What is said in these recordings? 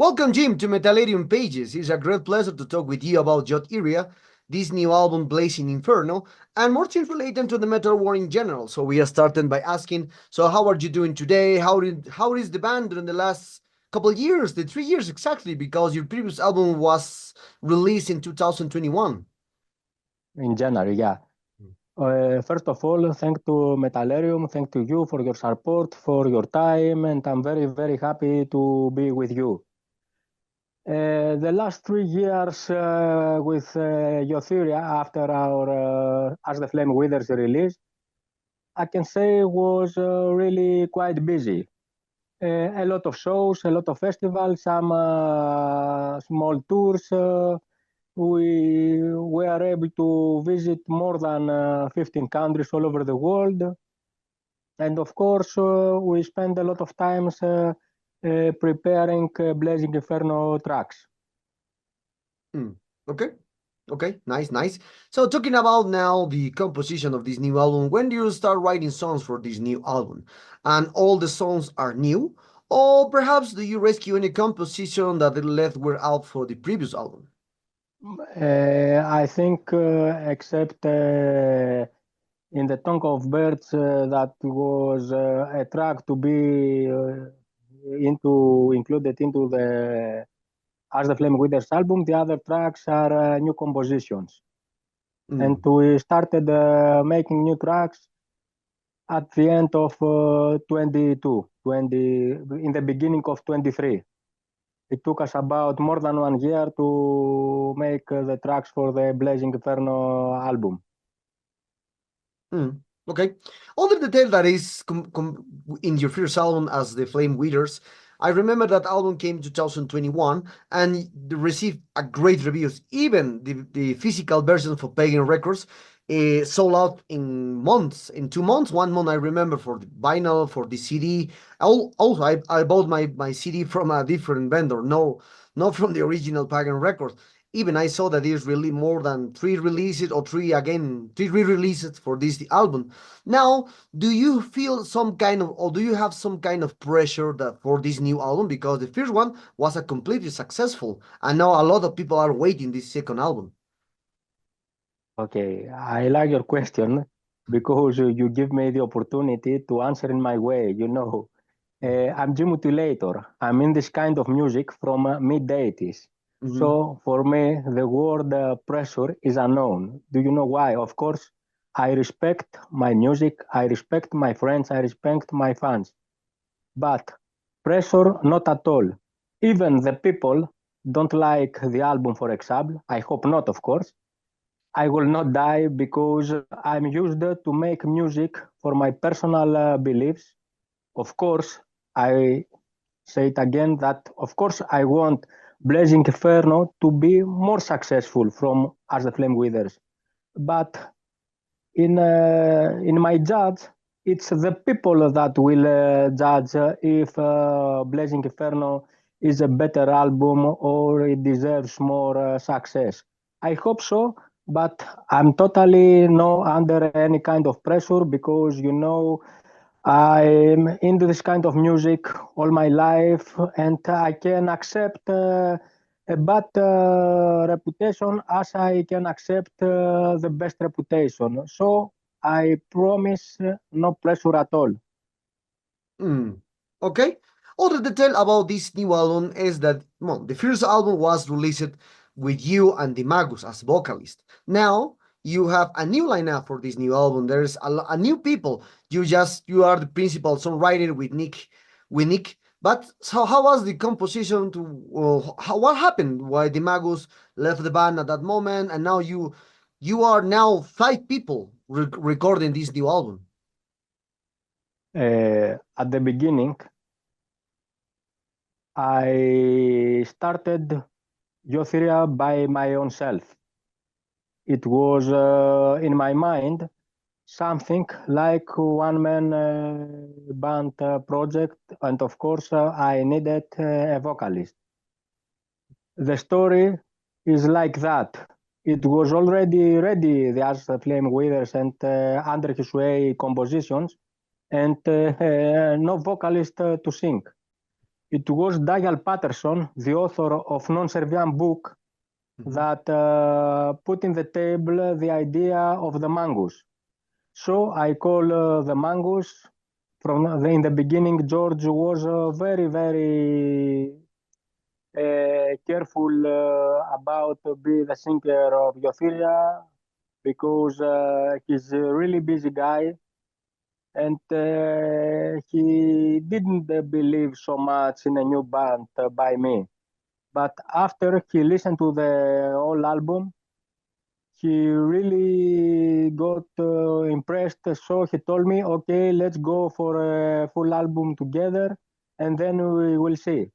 Welcome, Jim, to Metallarium Pages. It's a great pleasure to talk with you about Yoth Iria, this new album, Blazing Inferno, and more things related to the metal war in general. So we are starting by asking, so how are you doing today? How is the band during the last couple of years, the 3 years exactly, because your previous album was released in 2021. In January, yeah. First of all, thank to Metallarium, thank to you for your support, for your time, and I'm very, very happy to be with you. The last 3 years with Yoth Iria, after our As the Flame Withers release, I can say was really quite busy. A lot of shows, a lot of festivals, some small tours. We were able to visit more than 15 countries all over the world. And of course, we spend a lot of times preparing Blazing Inferno tracks. Okay. Okay, nice. So talking about now the composition of this new album, when do you start writing songs for this new album? And all the songs are new? Or perhaps do you rescue any composition that the left were out for the previous album? I think except in the Tongue of Birds, that was a track to be included into the As the Flame Withers album. The other tracks are new compositions. And we started making new tracks at the end of 22, in the beginning of 23. It took us about more than 1 year to make the tracks for the Blazing Inferno album. Okay. All the detail that is in your first album as the Flame Withers, I remember that album came in 2021 and received a great reviews. Even the physical version for Pagan Records sold out in months, in 2 months. 1 month I remember for the vinyl, for the CD. Also, I bought my CD from a different vendor, not from the original Pagan Records. Even I saw that there's really more than 3 releases or three re-releases for this album. Now, do you feel some kind of, or do you have some kind of pressure that for this new album? Because the first one was a completely successful, and now a lot of people are waiting this second album. Okay, I like your question because you give me the opportunity to answer in my way. I'm Jim Mutilator. I'm in this kind of music from mid-80s. So for me, the word pressure is unknown. Do you know why? Of course, I respect my music, I respect my friends, I respect my fans. But pressure, not at all. Even the people don't like the album, for example. I hope not, of course. I will not die because I'm used to make music for my personal beliefs. Of course, I say it again that of course I want Blazing Inferno to be more successful from As the Flame Withers. But in my judge, it's the people that will judge if Blazing Inferno is a better album or it deserves more success. I hope so, but I'm totally no under any kind of pressure because I'm into this kind of music all my life, and I can accept a bad reputation as I can accept the best reputation. So I promise no pressure at all. Okay. Other detail about this new album is that, well, the first album was released with you and the Magus as vocalist. Now you have a new lineup for this new album. There's a new people. You are the principal songwriter with Nick. But so how was the composition to what happened? Why the Magus left the band at that moment, and now you are now 5 people recording this new album. At the beginning, I started Yoth Iria by my own self. It was in my mind something like one-man band project, and of course I needed a vocalist. The story is like that. It was already ready, the As the Flame Withers and Under His Way compositions, and no vocalist to sing. It was Dial Patterson, the author of Non-Serviam book, that put in the table the idea of the mongoose. So I call the mongoose. In the beginning, George was very, very careful about be the singer of Yoth Iria because he's a really busy guy and he didn't believe so much in a new band by me. But after he listened to the whole album, he really got impressed. So he told me, okay, let's go for a full album together and then we will see.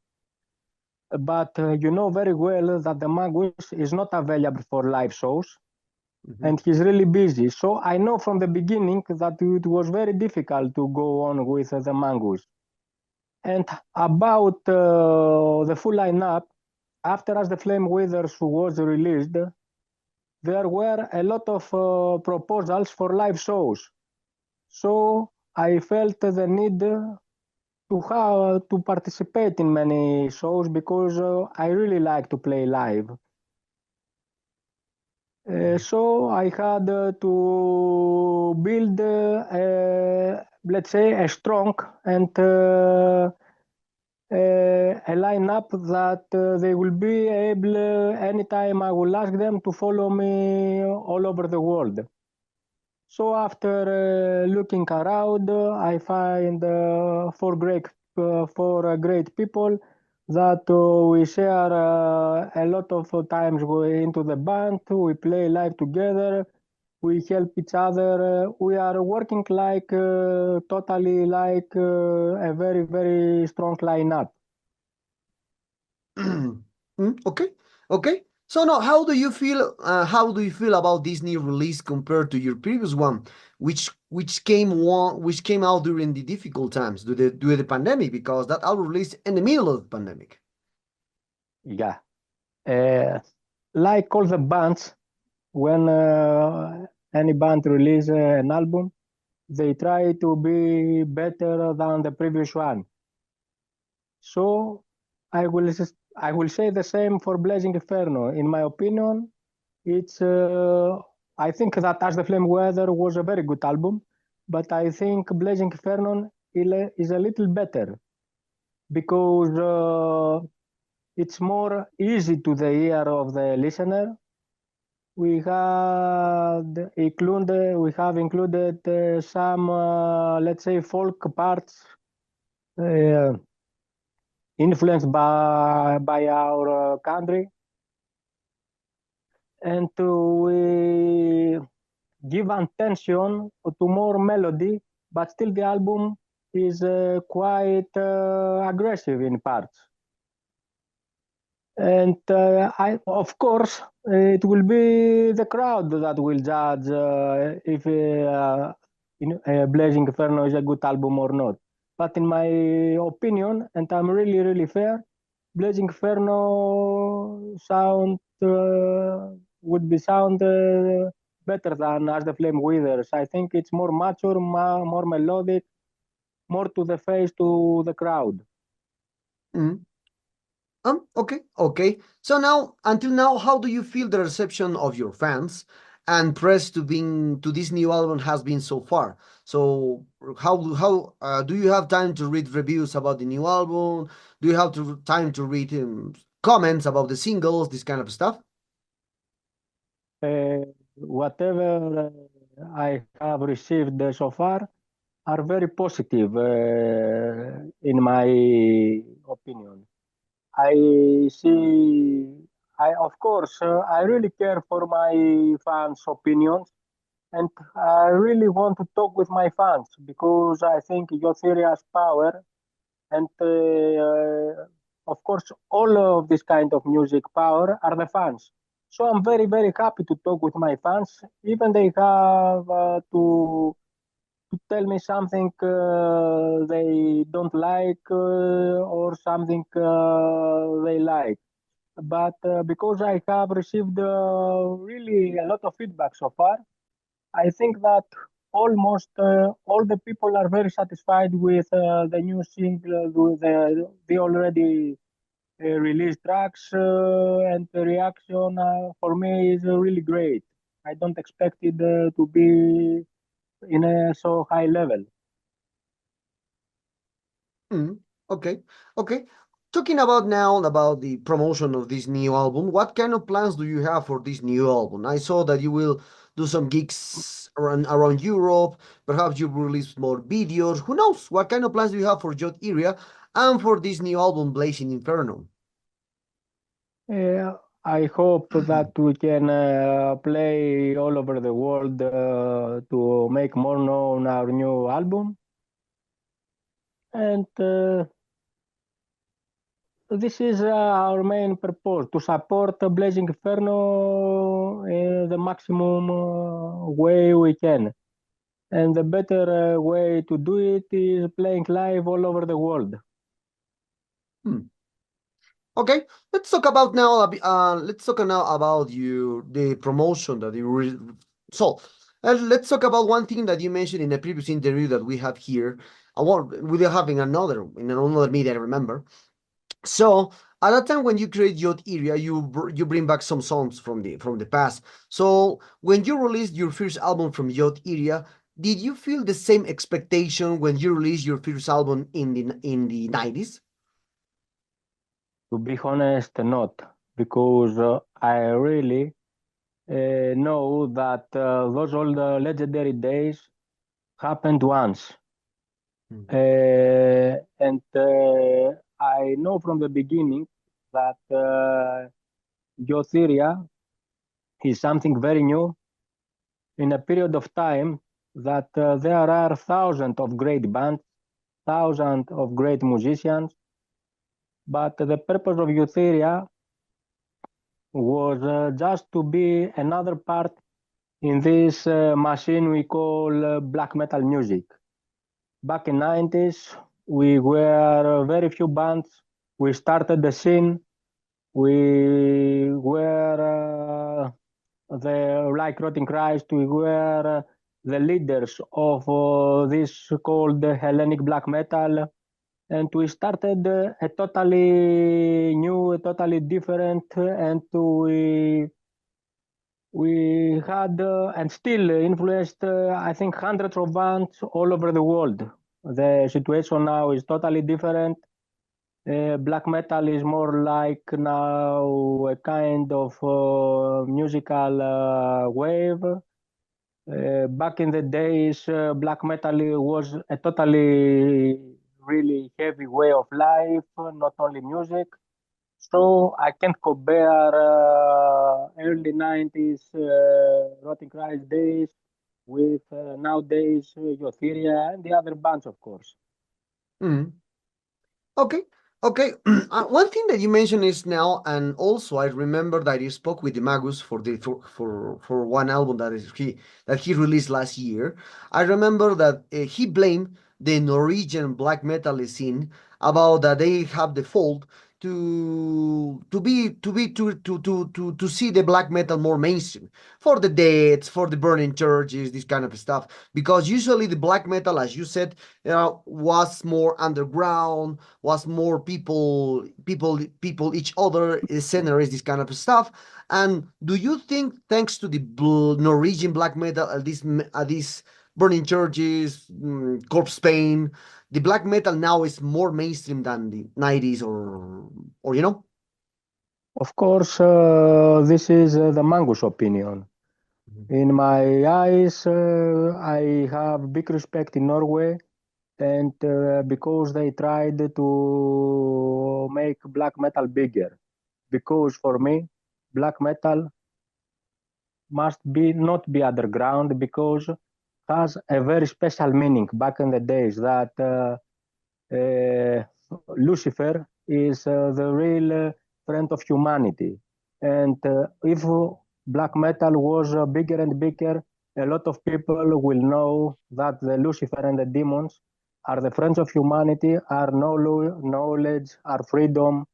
But you know very well that the Magus is not available for live shows and he's really busy. So I know from the beginning that it was very difficult to go on with the Magus. And about the full lineup, after As the Flame Withers was released, there were a lot of proposals for live shows. So I felt the need to participate in many shows because I really like to play live. So I had to build, let's say, a strong and a lineup that they will be able, anytime I will ask them, to follow me all over the world. So after looking around, I find four great people that we share a lot of times into the band. We play live together. We help each other. We are working like totally like a very, very strong lineup. Okay, okay. So now, how do you feel? How do you feel about this new release compared to your previous one, which came out during the difficult times due to the pandemic? Because that album released in the middle of the pandemic. Yeah. Like all the bands, when any band release an album, they try to be better than the previous one. So I will say the same for Blazing Inferno. In my opinion, it's I think that As the Flame Weather was a very good album, but I think Blazing Inferno is a little better because it's more easy to the ear of the listener. We have included some let's say folk parts uh, influenced by our country, and we give attention to more melody, but still the album is quite aggressive in parts. And of course, it will be the crowd that will judge if Blazing Inferno is a good album or not. But in my opinion, and I'm really, really fair, Blazing Inferno would be sound better than As the Flame Withers. I think it's more mature, more melodic, more to the face to the crowd. Mm. Okay, okay. So now, until now, how do you feel the reception of your fans and press to this new album has been so far? So how do you have time to read reviews about the new album? Do you have time to read comments about the singles, this kind of stuff? Whatever I have received so far are very positive, in my opinion. I see, of course, I really care for my fans' opinions, and I really want to talk with my fans because I think Yoth Iria's power and of course, all of this kind of music power are the fans. So I'm very, very happy to talk with my fans. Even they have to tell me something they don't like or something they like. But because I have received really a lot of feedback so far, I think that almost all the people are very satisfied with the new single, with the already released tracks, and the reaction for me is really great. I don't expect it to be in a so high level. Mm, okay, okay. Talking about now about the promotion of this new album, what kind of plans do you have for this new album? I saw that you will do some gigs around Europe. Perhaps you will release more videos. Who knows? What kind of plans do you have for Yoth Iria and for this new album, Blazing Inferno? I hope that we can play all over the world to make more known our new album. And this is our main purpose, to support Blazing Inferno in the maximum way we can. And the better way to do it is playing live all over the world. Hmm. Okay, let's talk about now. Let's talk now about the promotion that you so. Let's talk about one thing that you mentioned in a previous interview that we have here. We're having another in another meeting. I remember. So at that time when you create Yoth Iria, you bring back some songs from the past. So when you released your first album from Yoth Iria, did you feel the same expectation when you released your first album in the 90s? To be honest, not, because I really know that those old legendary days happened once. Mm. And I know from the beginning that Yoth Iria is something very new in a period of time that there are thousands of great bands, thousands of great musicians, but the purpose of Yoth Iria was just to be another part in this machine we call black metal music. Back in 90s, we were very few bands. We started the scene. We were like Rotting Christ, we were the leaders of this called Hellenic black metal. And we started a totally new, a totally different, and we had and still influenced, I think, hundreds of bands all over the world. The situation now is totally different. Black metal is more like now a kind of musical wave. Back in the days, black metal was a totally really heavy way of life, not only music. So I can't compare early 90s Rotting Christ days with nowadays Yoth Iria and the other bands, of course. Mm. Okay, okay. One thing that you mentioned is now, and also I remember that you spoke with the Magus for one album that he released last year. I remember that he blamed the Norwegian black metal scene about that they have the fault to see the black metal more mainstream for the deaths, for the burning churches, this kind of stuff. Because usually the black metal, as you said, was more underground, was more people each other scenarios, this kind of stuff. And do you think thanks to the Norwegian black metal, at these burning churches, corpse pain, the black metal now is more mainstream than the 90s, or. Of course, this is the Mangus opinion. In my eyes, I have big respect in Norway, and because they tried to make black metal bigger. Because for me, black metal must be not be underground because has a very special meaning back in the days that uh, Lucifer is the real friend of humanity. And if black metal was bigger and bigger, a lot of people will know that the Lucifer and the demons are the friends of humanity, are knowledge, are freedom,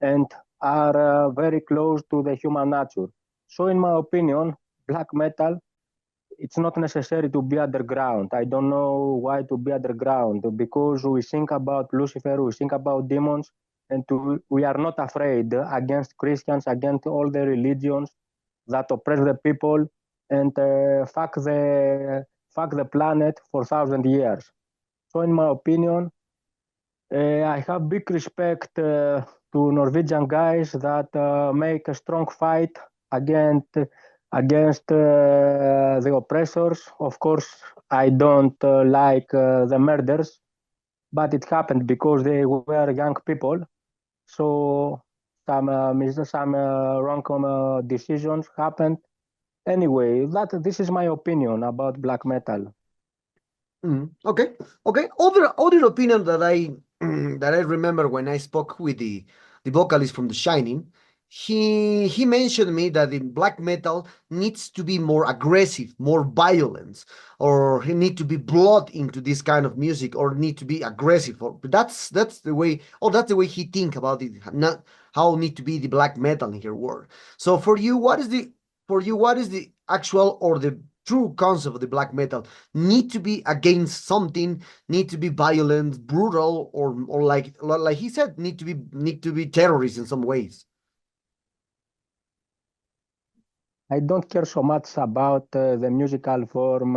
and are very close to the human nature. So, in my opinion, black metal it's not necessary to be underground. I don't know why to be underground, because we think about Lucifer, we think about demons, and we are not afraid against Christians, against all the religions that oppress the people and fuck the planet for 1,000 years. So, in my opinion, I have big respect to Norwegian guys that make a strong fight against the oppressors. Of course, I don't like the murders, but it happened because they were young people. So some wrong decisions happened. Anyway, that this is my opinion about black metal. Okay, okay. Other opinion that I that I remember when I spoke with the vocalist from The Shining, he mentioned me that in black metal needs to be more aggressive, more violence, or he need to be blood into this kind of music, or need to be aggressive. Or that's the way. Oh, that's the way he think about it. Not how need to be the black metal in here world. So what is the actual or the true concept of the black metal? Need to be against something, need to be violent, brutal, or like he said, need to be terrorist in some ways. I don't care so much about the musical form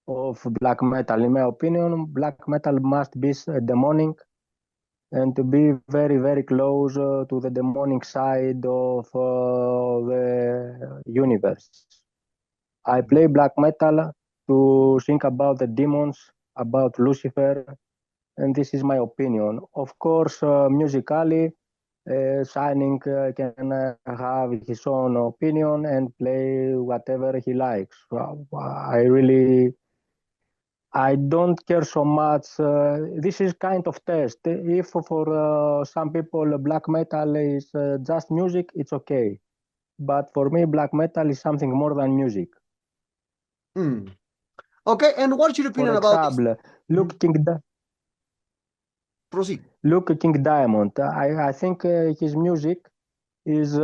of black metal. In my opinion, black metal must be demonic and to be very, very close to the demonic side of the universe. I play black metal to think about the demons, about Lucifer, and this is my opinion. Of course, musically, Shining can have his own opinion and play whatever he likes. I don't care so much. This is kind of test. If for some people black metal is just music, it's okay. But for me, black metal is something more than music. Hmm. Okay, and what's your For opinion about this? example, Mhm. look King, Proceed. look King Diamond. I think his music is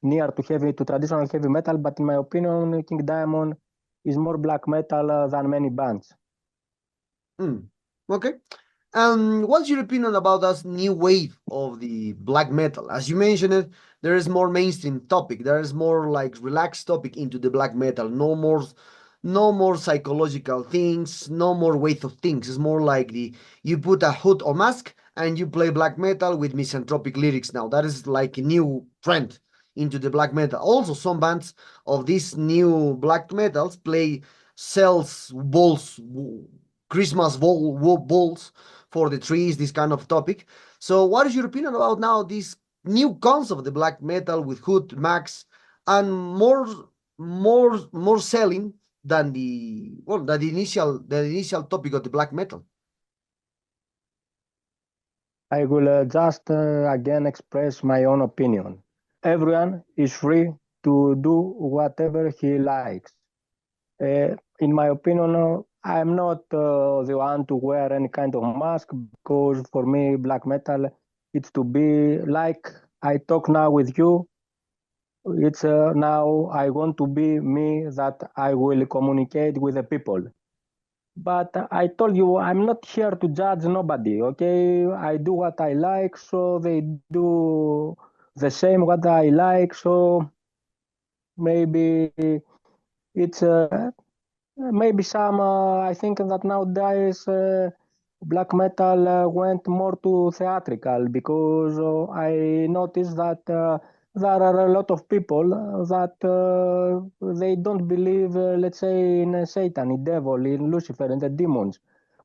near to heavy to traditional heavy metal, but in my opinion, King Diamond is more black metal than many bands. Okay. What's your opinion about this new wave of the black metal? As you mentioned it, there is more mainstream topic. There is more like relaxed topic into the black metal. No more psychological things. No more weight of things. It's more like you put a hood or mask and you play black metal with misanthropic lyrics. Now that is like a new trend into the black metal. Also, some bands of these new black metals play cells, balls, Christmas balls for the trees, this kind of topic. So, what is your opinion about now this new concept of the black metal with hood, max, and more selling than the initial topic of the black metal? I will just again express my own opinion. Everyone is free to do whatever he likes. In my opinion, I'm not the one to wear any kind of mask because for me, black metal, it's to be like I talk now with you. It's now I want to be me that I will communicate with the people. But I told you I'm not here to judge nobody. Okay, I do what I like, so they do the same what I like. So maybe it's maybe some. I think that nowadays black metal went more to theatrical because I noticed that there are a lot of people that they don't believe, let's say, in Satan, in devil, in Lucifer, and the demons,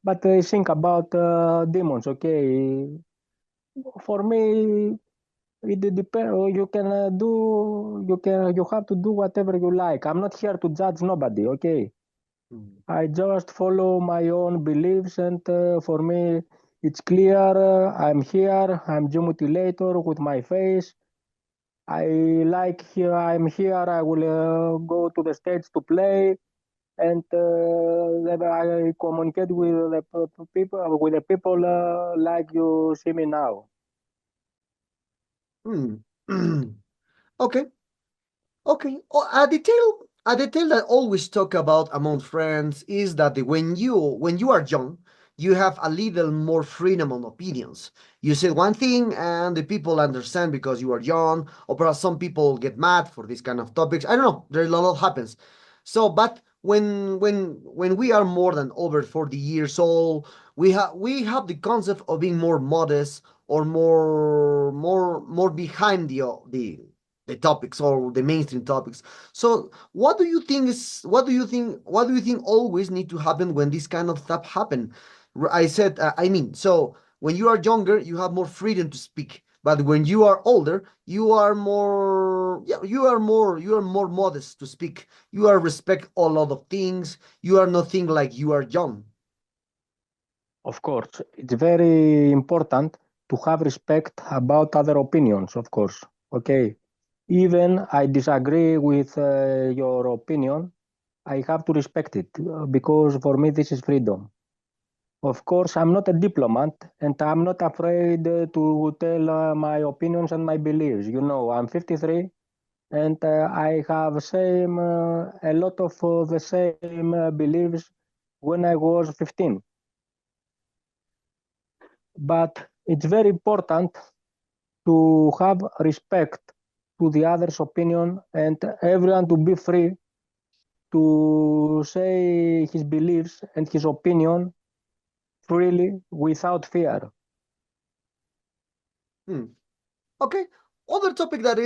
but they think about demons. Okay, for me, it depends. You can you have to do whatever you like. I'm not here to judge nobody. Okay. Mm. I just follow my own beliefs, and for me, it's clear. I'm here. I'm Jim Mutilator with my face. I like here. I'm here. I will go to the stage to play, and I communicate with the people. With the people like you see me now. Hmm. Okay. Okay. Oh, a detail. A detail that always talk about among friends is that when you are young, you have a little more freedom on opinions. You say one thing and the people understand because you are young, or perhaps some people get mad for this kind of topics. I don't know. There's a lot happens. So, but when we are more than over 40 years old, we have the concept of being more modest or more behind the topics or the mainstream topics. So what do you think always need to happen when this kind of stuff happen? I said, I mean, so when you are younger, you have more freedom to speak. But when you are older, you are more, yeah, you are more modest to speak. You are respect a lot of things. You are not think like you are young. Of course, it's very important to have respect about other opinions, of course. Okay. Even I disagree with your opinion, I have to respect it because for me this is freedom. Of course, I'm not a diplomat and I'm not afraid to tell my opinions and my beliefs. You know, I'm 53 and I have a lot of the same beliefs when I was 15. But it's very important to have respect to the other's opinion and everyone to be free to say his beliefs and his opinion freely without fear. Hmm. Okay. Other topic that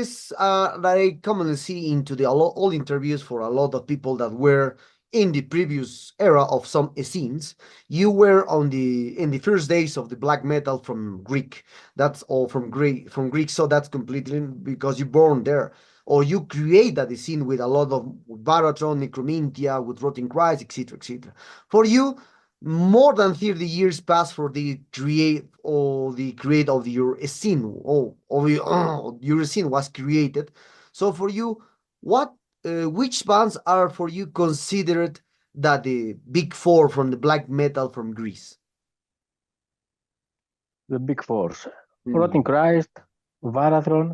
I commonly see into all interviews for a lot of people that were in the previous era of some scenes. You were on the in the first days of the black metal from Greek. That's all from Greek. So that's completely because you born there. Or you create that scene with a lot of Baratron, Necromintia, with Rotting Christ, etc., etc. For you, more than 30 years passed for the create of your scene your scene was created. So for you, what which bands are for you considered that the big four from the black metal from Greece? The big fours. Rotting Hmm. Christ, Varathron,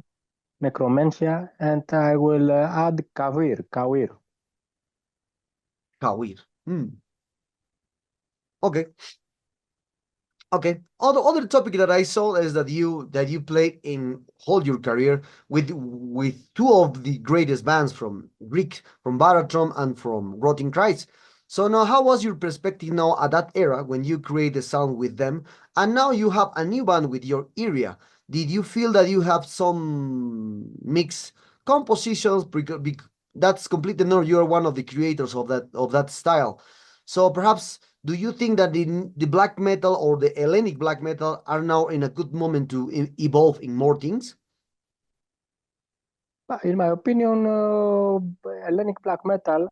Necromancia, and I will add Kawir. Kawir. Okay. Okay. Other topic that I saw is that you played in whole your career with two of the greatest bands from Greek, from Baratron and from Rotting Christ. So now, how was your perspective now at that era when you create a sound with them, and now you have a new band with Yoth Iria? Did you feel that you have some mixed compositions? Because that's completely no. You are one of the creators of that style. So perhaps do you think that the black metal or the Hellenic black metal are now in a good moment to evolve in more things? In my opinion, Hellenic black metal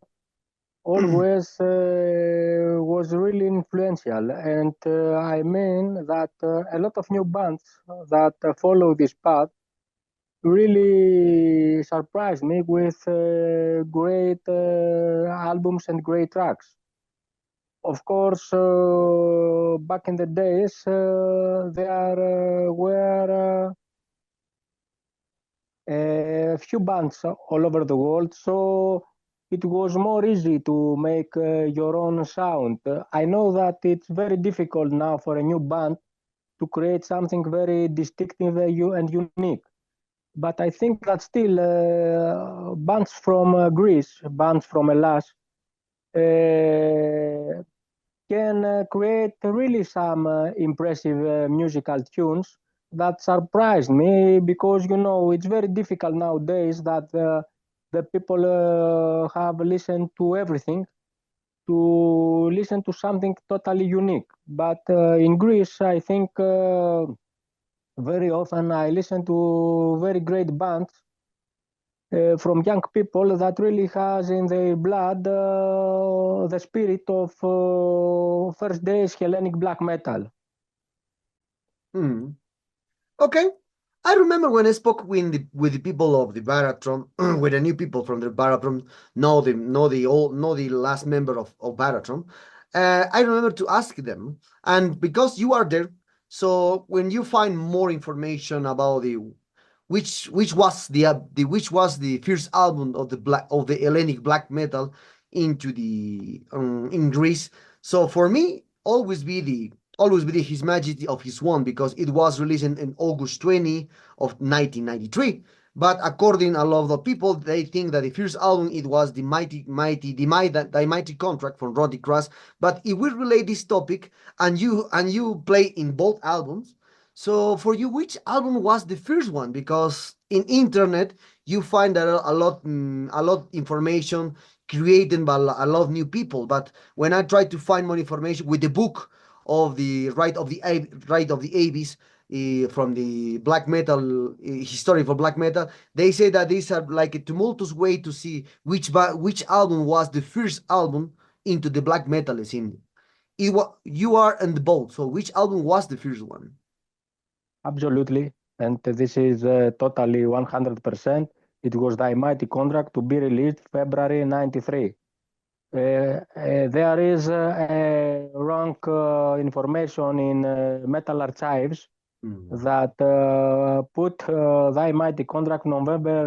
always was really influential, and I mean that a lot of new bands that follow this path really surprised me with great albums and great tracks. Of course, back in the days, there were a few bands all over the world, so it was more easy to make your own sound. I know that it's very difficult now for a new band to create something very distinctive and unique. But I think that still bands from Greece, bands from Hellas, can create really some impressive musical tunes that surprised me because you know it's very difficult nowadays that the people have listened to everything to listen to something totally unique. But in Greece, I think very often I listen to very great bands from young people that really has in their blood the spirit of first days Hellenic black metal. Hmm. Okay. I remember when I spoke with the people of the Baratron, with the new people from the Baratron, know the last member of Baratron. I remember to ask them, and because you are there, so when you find more information about the which was the first album of the Hellenic black metal into the in Greece. So for me, always be the His Majesty of His One, because it was released in August 20 of 1993. But according a lot of people, they think that the first album it was the mighty contract from Roddy Cross. But if we relate this topic and you play in both albums, so for you, which album was the first one? Because in internet you find that a lot information created by a lot of new people. But when I try to find more information with the book of the right of the Abyss, from the black metal history for black metal, they say that these are like a tumultuous way to see which album was the first album into the black metal scene. You are in the boat. So which album was the first one? Absolutely. And this is totally 100%. It was the mighty contract to be released February 93. There is wrong information in Metal Archives Mm. that put the mighty contract November,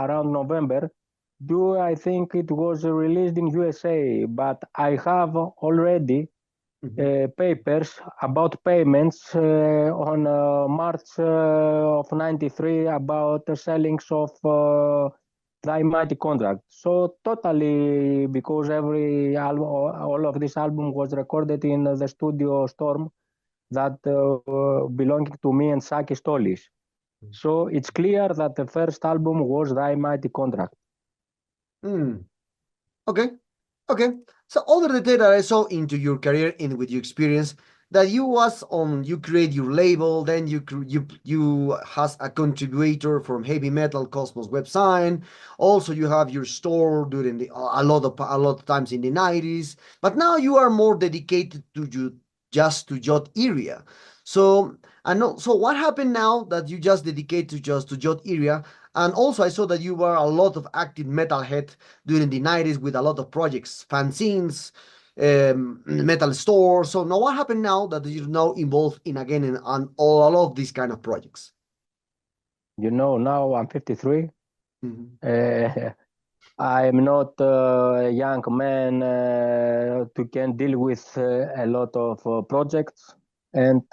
around November. Do I think it was released in USA, but I have already Mhm. papers about payments on March of 93 about the sellings of the mighty contract. So totally, because every album, all of this album was recorded in the studio Storm that belonging to me and Saki Stolis. So it's clear that the first album was the mighty contract. Mm. Okay. Okay. So other detail that I saw into your career and with your experience, that you create your label, then you has a contributor from heavy metal Cosmos website. Also, you have your store during a lot of times in the 90s. But now you are more dedicated to Yoth Iria. So I know. So what happened now that you just dedicate to Yoth Iria? And also, I saw that you were a lot of active metalhead during the 90s with a lot of projects, fanzines, metal stores. So now what happened now that you're now involved in again in on all of these kind of projects? You know, now I'm 53. Mhm. Uh, I'm not a young man to can deal with a lot of projects, and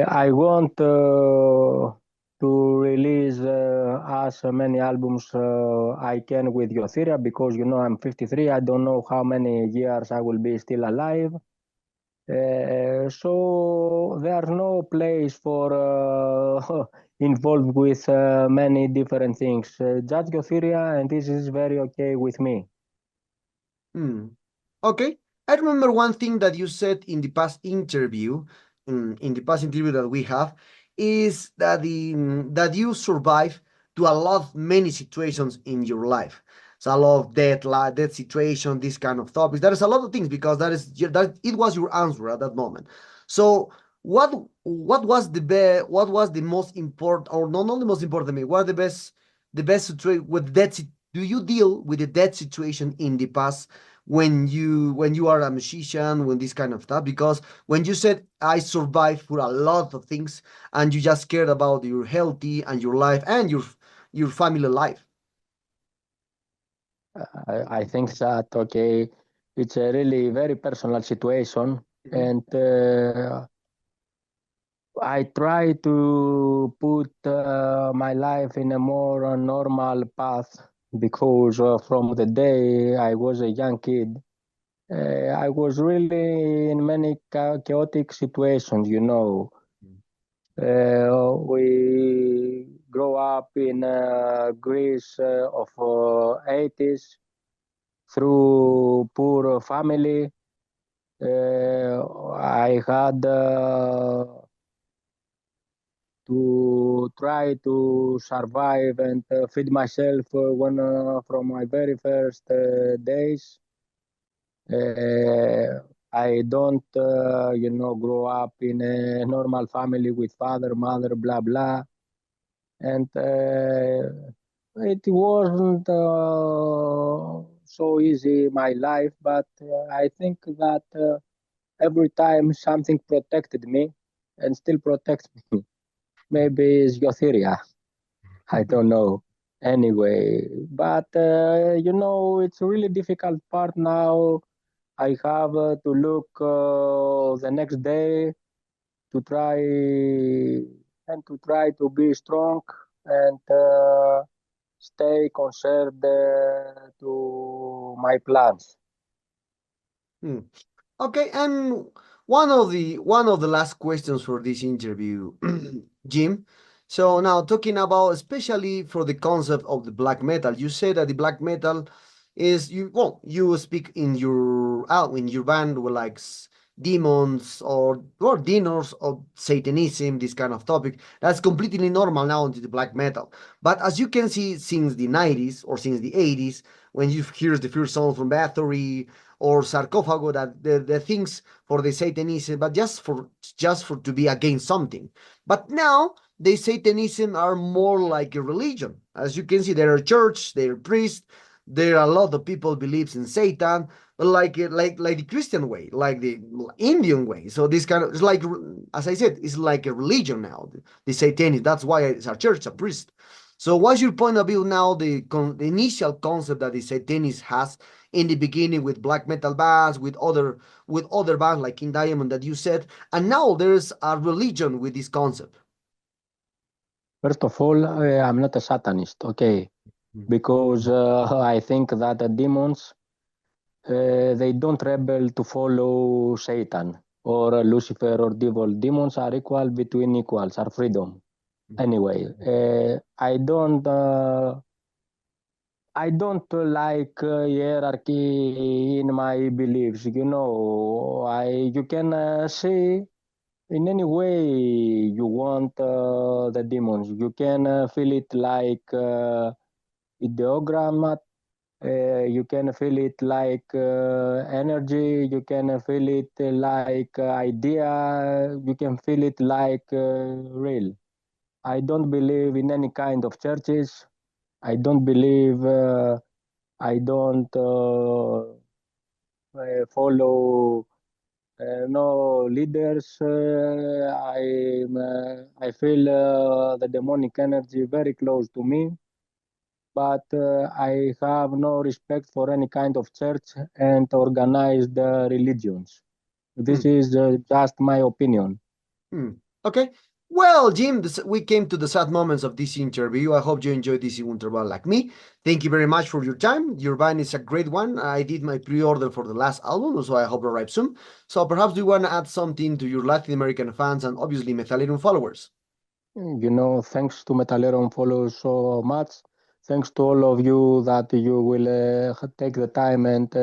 I want to release as many albums I can with Yoth Iria, because I'm 53. I don't know how many years I will be still alive. So there's no place for involved with many different things. Just Yoth Iria, and this is very okay with me. Hmm. Okay. I remember one thing that you said in the past interview, in the past interview that we have, is that you survive to a lot many situations in your life. So a lot of death situation, this kind of topics. There is a lot of things because that it was your answer at that moment. So what was what was the most important, or not the most important, what are the best situation with do you deal with the death situation in the past when you are a musician, when this kind of stuff? Because when you said I survived for a lot of things, and you just cared about your healthy and your life and your family life. I think that, okay, it's a really very personal situation, Mhm. and I try to put my life in a more normal path, because from the day I was a young kid, I was really in many chaotic situations, We grow up in Greece of 80s through poor family. I had to try to survive and feed myself from my very first days. Uh, I don't, grow up in a normal family with father, mother, blah, blah. And it wasn't so easy, my life, but I think that every time something protected me and still protects me. Maybe it's Yoth Iria. I don't know. Anyway, but it's a really difficult part now. I have to look the next day to try to be strong and stay conserved to my plans. Hmm. Okay, and one of the last questions for this interview, Jim. So now talking about especially for the concept of the black metal, you said that the black metal is you speak in your band with like demons or dinos or satanism, this kind of topic. That's completely normal now into the black metal. But as you can see since the 90s or since the 80s, when you hear the first song from Bathory or sarcophago, that the things for the satanism, but just for to be against something. But now the satanism are more like a religion. As you can see, there are church, there are priests, there are a lot of people believes in Satan, like the Christian way, like the Indian way. So this kind of, it's like, as I said, it's like a religion now. The Satanism. That's why it's a church, a priest. So what's your point of view now? The initial concept that the Satanism has in the beginning with black metal bands, with other bands like King Diamond that you said, and now there's a religion with this concept. First of all, I'm not a Satanist, okay? Because I think that the demons they don't rebel to follow Satan or Lucifer or devil. Demons are equal between equals, are freedom. Anyway, I don't like hierarchy in my beliefs. You can say in any way you want the demons. You can feel it like ideogram. You can feel it like energy. You can feel it like idea. You can feel it like real. I don't believe in any kind of churches. I don't believe. I don't follow no leaders. I feel the demonic energy very close to me, but I have no respect for any kind of church and organized religions. This Hmm. is just my opinion. Hmm. Okay. Well, Jim, we came to the sad moments of this interview. I hope you enjoyed this interval like me. Thank you very much for your time. Your band is a great one. I did my pre-order for the last album, so I hope it arrives soon. So perhaps you want to add something to your Latin American fans and obviously Metallica followers. Thanks to Metaleron follow so much. Thanks to all of you that you will take the time and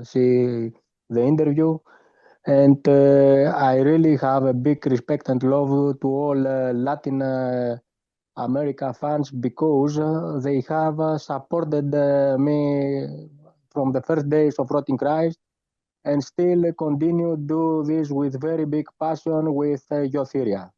see the interview. And I really have a big respect and love to all Latin America fans because they have supported me from the first days of Rotting Christ and still continue do this with very big passion with Yoth Iria.